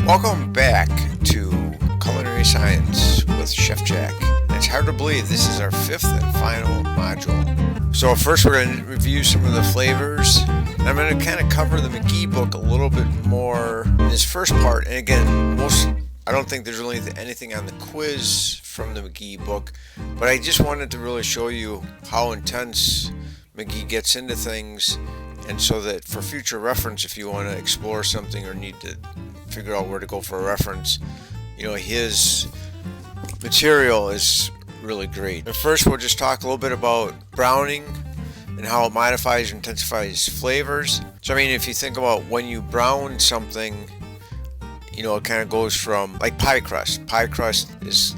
Welcome back to Culinary Science with Chef Jack. It's hard to believe this is our fifth and final module. So first we're going to review some of the flavors. And I'm going to kind of cover the McGee book a little bit more in this first part. And again, I don't think there's really anything on the quiz from the McGee book, but I just wanted to really show you how intense McGee gets into things, and so that for future reference, if you want to explore something or need to figure out where to go for a reference, his material is really great. But first, we'll just talk a little bit about browning and how it modifies or intensifies flavors. So, if you think about when you brown something, it kind of goes from like pie crust. Pie crust is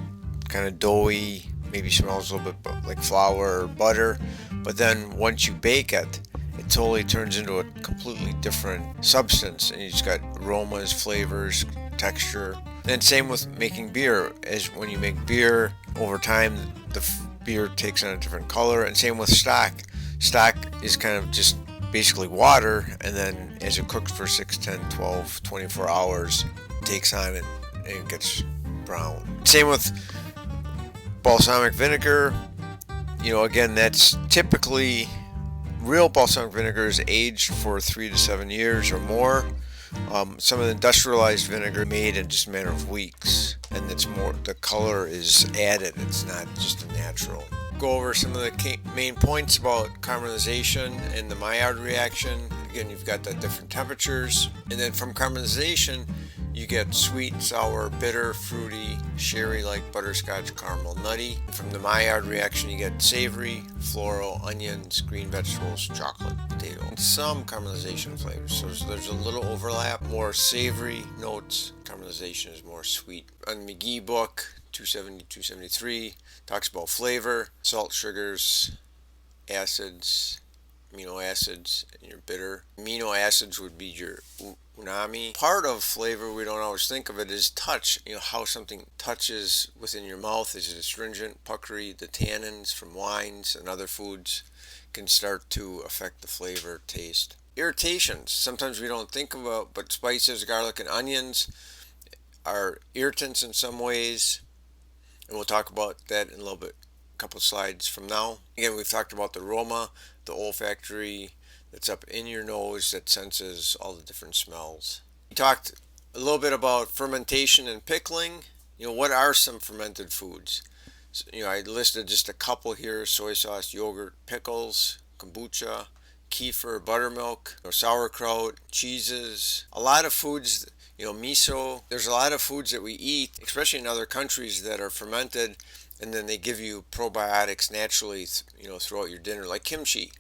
kind of doughy, maybe smells a little bit like flour or butter, but then once you bake it, it totally turns into a completely different substance, and you just got aromas, flavors, texture. And same with making beer. As when you make beer, over time the beer takes on a different color, and same with stock. Stock is kind of just basically water, and then as it cooks for 6, 10, 12, 24 hours, it takes on it and it gets brown. Same with balsamic vinegar. Again, that's typically real balsamic vinegar is aged for 3 to 7 years or more. Some of the industrialized vinegar made in just a matter of weeks, and it's more, the color is added, it's not just a natural. Go over some of the main points about caramelization and the Maillard reaction. Again, you've got the different temperatures, and then from caramelization you get sweet, sour, bitter, fruity, sherry-like, butterscotch, caramel, nutty. From the Maillard reaction you get savory, floral, onions, green vegetables, chocolate, potato, and some caramelization flavors. So there's a little overlap, more savory notes. Caramelization is more sweet. On the McGee book, 270, 273, talks about flavor, salt, sugars, acids, amino acids, and your bitter. Amino acids would be your umami. Part of flavor, we don't always think of it, is touch. How something touches within your mouth. Is it astringent, puckery? The tannins from wines and other foods can start to affect the flavor, taste. Irritations, sometimes we don't think about, but spices, garlic, and onions are irritants in some ways, and we'll talk about that in a little bit, a couple slides from now. Again, we've talked about the aroma, the olfactory that's up in your nose that senses all the different smells. We talked a little bit about fermentation and pickling. What are some fermented foods? So, I listed just a couple here: soy sauce, yogurt, pickles, kombucha, kefir, buttermilk, sauerkraut, cheeses. A lot of foods, miso. There's a lot of foods that we eat, especially in other countries, that are fermented, and then they give you probiotics naturally, throughout your dinner, like kimchi.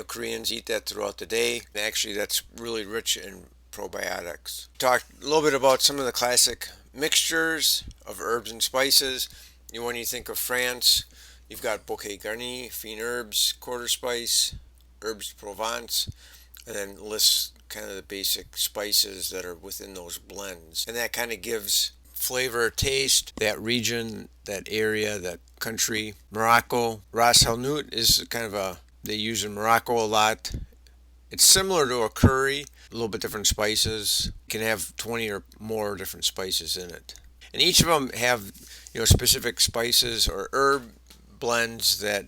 Koreans eat that throughout the day. And actually, that's really rich in probiotics. Talked a little bit about some of the classic mixtures of herbs and spices. When you think of France, you've got bouquet garni, fine herbs, quarter spice, herbs de Provence, and then lists kind of the basic spices that are within those blends. And that kind of gives flavor, taste, that region, that area, that country. Morocco, ras el hanout is kind of they use in Morocco a lot. It's similar to a curry, a little bit different spices. It can have 20 or more different spices in it. And each of them have, specific spices or herb blends that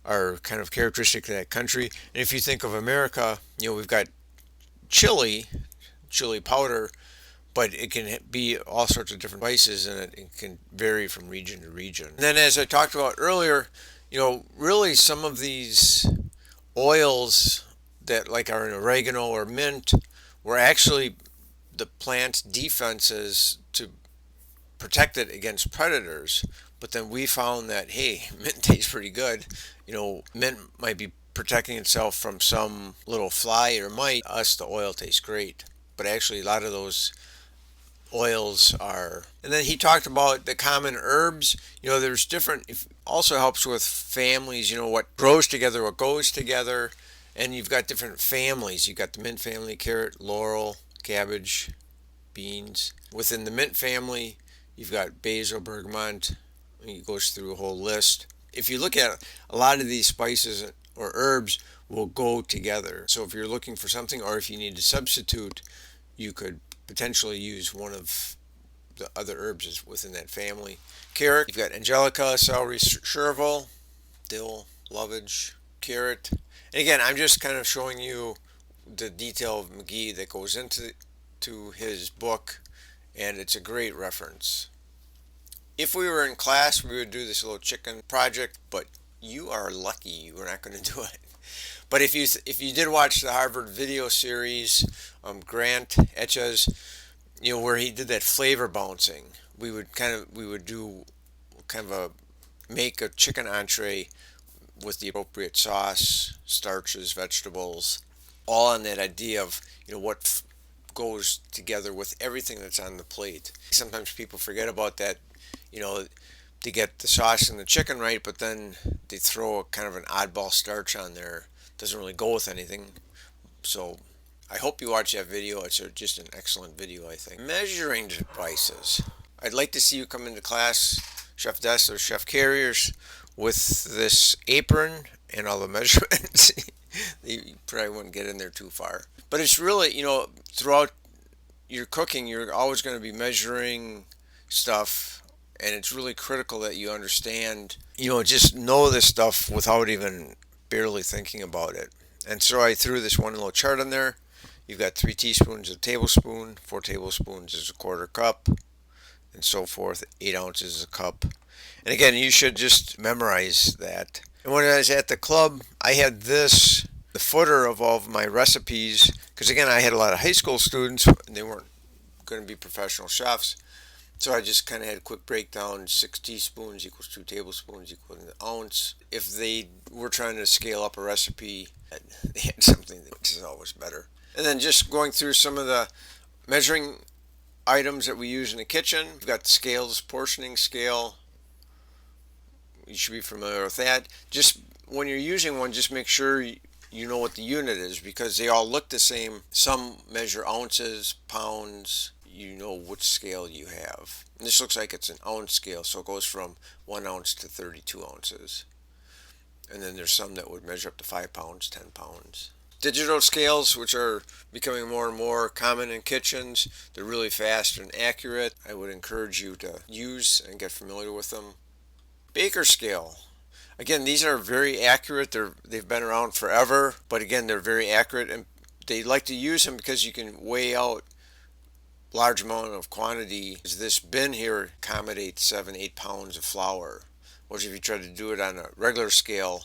are kind of characteristic of that country. And if you think of America, we've got chili powder, but it can be all sorts of different spices, and it can vary from region to region. And then, as I talked about earlier, really some of these oils that like are in oregano or mint were actually the plant's defenses to protect it against predators. But then we found that, hey, mint tastes pretty good. Mint might be protecting itself from some little fly or mite. Us, the oil tastes great. But actually a lot of those oils are. And then he talked about the common herbs. There's different, it also helps with families, what grows together, what goes together. And you've got different families. You've got the mint family: carrot, laurel, cabbage, beans. Within the mint family, you've got basil, bergamot. It goes through a whole list. If you look at a lot of these spices or herbs will go together. So if you're looking for something, or if you need to substitute, you could potentially use one of the other herbs within that family. Carrot, you've got angelica, celery, chervil, dill, lovage, carrot. And again, I'm just kind of showing you the detail of McGee that goes into his book, and it's a great reference. If we were in class, we would do this little chicken project, but you are lucky you were not going to do it. But if you did watch the Harvard video series, Grant Etches, where he did that flavor bouncing, we would do kind of make a chicken entree with the appropriate sauce, starches, vegetables, all on that idea of what goes together with everything that's on the plate. Sometimes people forget about that, to get the sauce and the chicken right, but then they throw a kind of an oddball starch on there. Doesn't really go with anything. So I hope you watch that video. It's just an excellent video, I think. Measuring devices. I'd like to see you come into class, Chef Des or Chef Carriers, with this apron and all the measurements. You probably wouldn't get in there too far. But it's really, throughout your cooking, you're always going to be measuring stuff, and it's really critical that you understand, just know this stuff without even barely thinking about it. And so I threw this one little chart in there. You've got 3 teaspoons is a tablespoon, 4 tablespoons is a quarter cup, and so forth. 8 ounces is a cup. And again, you should just memorize that. And when I was at the club, I had the footer of all of my recipes, because again, I had a lot of high school students, and they weren't going to be professional chefs. So I just kind of had a quick breakdown. 6 teaspoons equals 2 tablespoons equals an ounce. If they were trying to scale up a recipe, they had something which is always better. And then just going through some of the measuring items that we use in the kitchen. We've got the scales, portioning scale. You should be familiar with that. Just when you're using one, just make sure you know what the unit is, because they all look the same. Some measure ounces, pounds. You know which scale you have. And this looks like it's an ounce scale, so it goes from 1 ounce to 32 ounces. And then there's some that would measure up to 5 pounds, 10 pounds. Digital scales, which are becoming more and more common in kitchens, they're really fast and accurate. I would encourage you to use and get familiar with them. Baker scale. Again, these are very accurate. They've been around forever, but again, they're very accurate, and they like to use them because you can weigh out large amount of quantity. This bin here accommodates 7-8 pounds of flour, which if you try to do it on a regular scale,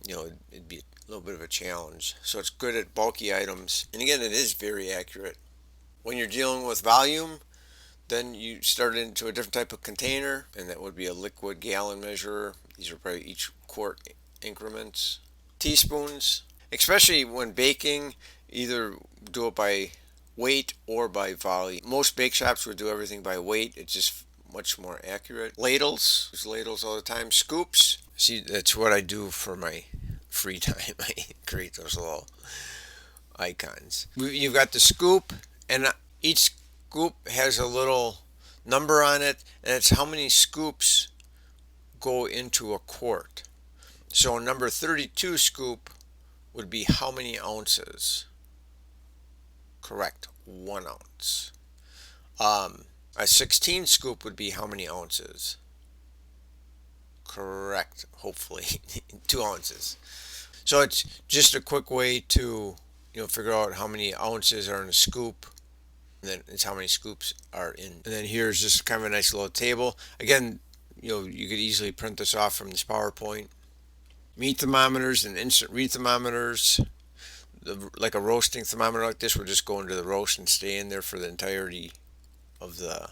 it'd be a little bit of a challenge. So it's good at bulky items, and again, it is very accurate. When you're dealing with volume, then you start into a different type of container, and that would be a liquid gallon measurer. These are probably each quart increments. Teaspoons, especially when baking, either do it by weight or by volume. Most bake shops would do everything by weight. It's just much more accurate. Ladles, use ladles all the time. Scoops, see, that's what I do for my free time. I create those little icons. You've got the scoop, and each scoop has a little number on it, and it's how many scoops go into a quart. So a number 32 scoop would be how many ounces? Correct, 1 ounce. A 16 scoop would be how many ounces? Correct, hopefully 2 ounces. So it's just a quick way to figure out how many ounces are in a scoop, and then it's how many scoops are in. And then here's just kind of a nice little table. Again, you could easily print this off from this PowerPoint. Meat thermometers and instant read thermometers. Like a roasting thermometer like this would just go into the roast and stay in there for the entirety of the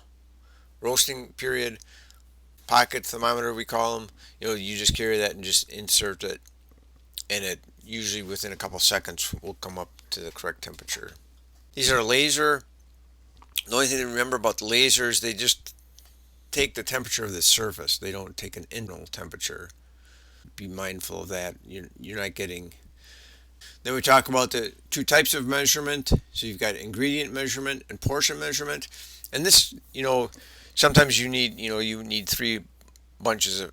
roasting period. Pocket thermometer, we call them. You just carry that and just insert it, and it usually within a couple seconds will come up to the correct temperature. These are laser. The only thing to remember about the lasers, they just take the temperature of the surface. They don't take an internal temperature. Be mindful of that. You're not getting. Then we talk about the 2 types of measurement. So you've got ingredient measurement and portion measurement. And this, sometimes you need 3 bunches of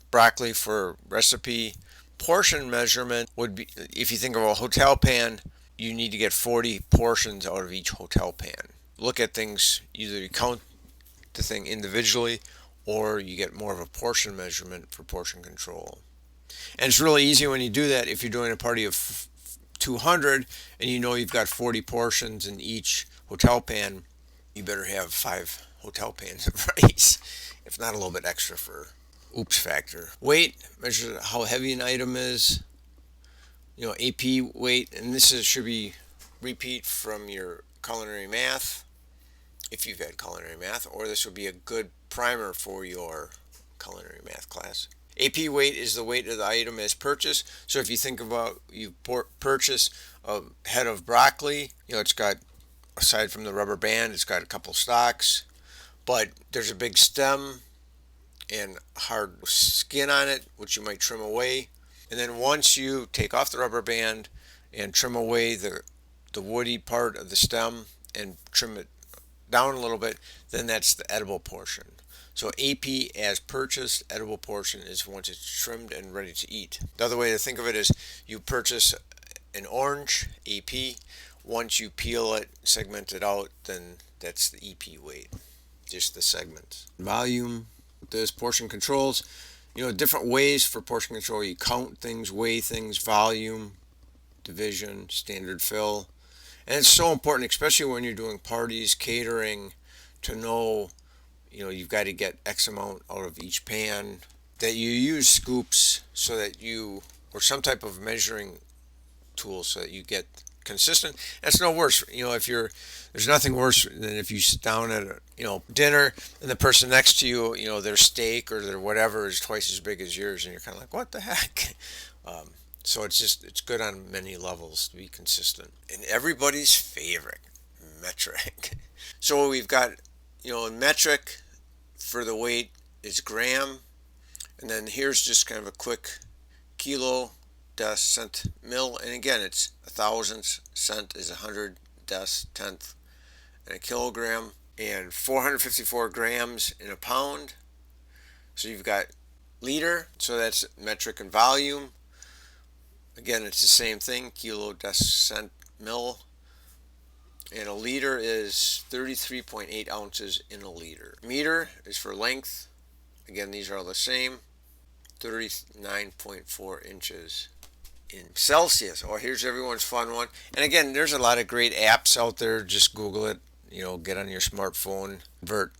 broccoli for a recipe. Portion measurement would be, if you think of a hotel pan, you need to get 40 portions out of each hotel pan. look at things, either you count the thing individually or you get more of a portion measurement for portion control. And it's really easy when you do that. If you're doing a party of 200 and you know you've got 40 portions in each hotel pan, you better have 5 hotel pans of rice, if not a little bit extra for oops factor. Weight measures how heavy an item is. AP weight, and should be repeat from your culinary math, if you've had culinary math, or this would be a good primer for your culinary math class. AP weight is the weight of the item as purchased. So if you think about you purchase a head of broccoli, it's got, aside from the rubber band, it's got a couple stalks, but there's a big stem and hard skin on it, which you might trim away. And then once you take off the rubber band and trim away the woody part of the stem and trim it down a little bit, then that's the edible portion. So AP as purchased, edible portion is once it's trimmed and ready to eat. The other way to think of it is you purchase an orange, AP. Once you peel it, segment it out, then that's the EP weight, just the segments. Volume, this portion controls, different ways for portion control. You count things, weigh things, volume, division, standard fill. And it's so important, especially when you're doing parties, catering, to know, you've got to get X amount out of each pan, that you use scoops so that or some type of measuring tool so that you get consistent. That's no worse. There's nothing worse than if you sit down at dinner and the person next to you, their steak or their whatever is twice as big as yours, and you're kind of like, what the heck? So it's good on many levels to be consistent. And everybody's favorite, metric. So we've got, in metric for the weight is gram, and then here's just kind of a quick kilo, dec, cent, mil, and again it's a thousandth, cent is 100, dec, tenth, and a kilogram, and 454 grams in a pound. So you've got liter, so that's metric and volume. Again, it's the same thing, kilo, dec, cent, mil. And a liter is 33.8 ounces in a liter. Meter is for length. Again, these are all the same. 39.4 inches in Celsius. Oh, here's everyone's fun one. And again, there's a lot of great apps out there. Just Google it. Get on your smartphone, convert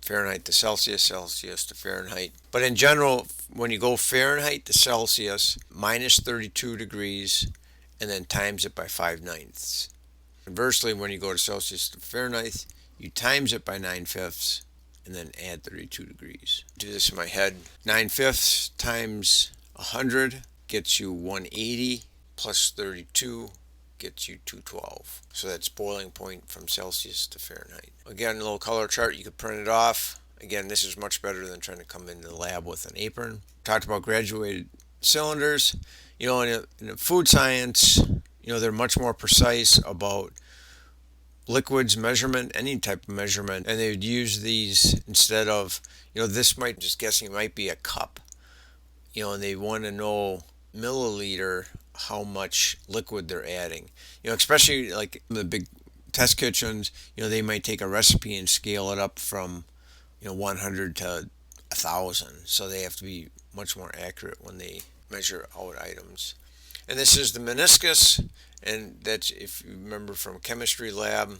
Fahrenheit to Celsius, Celsius to Fahrenheit. But in general, when you go Fahrenheit to Celsius, minus 32 degrees, and then times it by 5/9. Conversely, when you go to Celsius to Fahrenheit, you times it by 9/5 and then add 32 degrees. Do this in my head. 9/5 times 100 gets you 180, plus 32 gets you 212. So that's boiling point from Celsius to Fahrenheit. Again, a little color chart, you could print it off. Again, this is much better than trying to come into the lab with an apron. Talked about graduated cylinders. In a food science, they're much more precise about liquids measurement, any type of measurement, and they would use these instead of, this might, just guessing, it might be a cup, and they want to know milliliter how much liquid they're adding. Especially like the big test kitchens, they might take a recipe and scale it up from 100 to 1,000, so they have to be much more accurate when they measure out items. And this is the meniscus, and that's, if you remember from chemistry lab,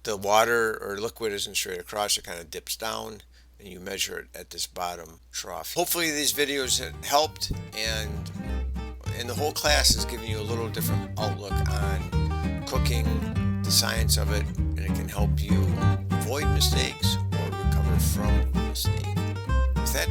the water or liquid isn't straight across, it kind of dips down, and you measure it at this bottom trough. Hopefully these videos have helped, and the whole class is giving you a little different outlook on cooking, the science of it, and it can help you avoid mistakes or recover from a mistake. With that,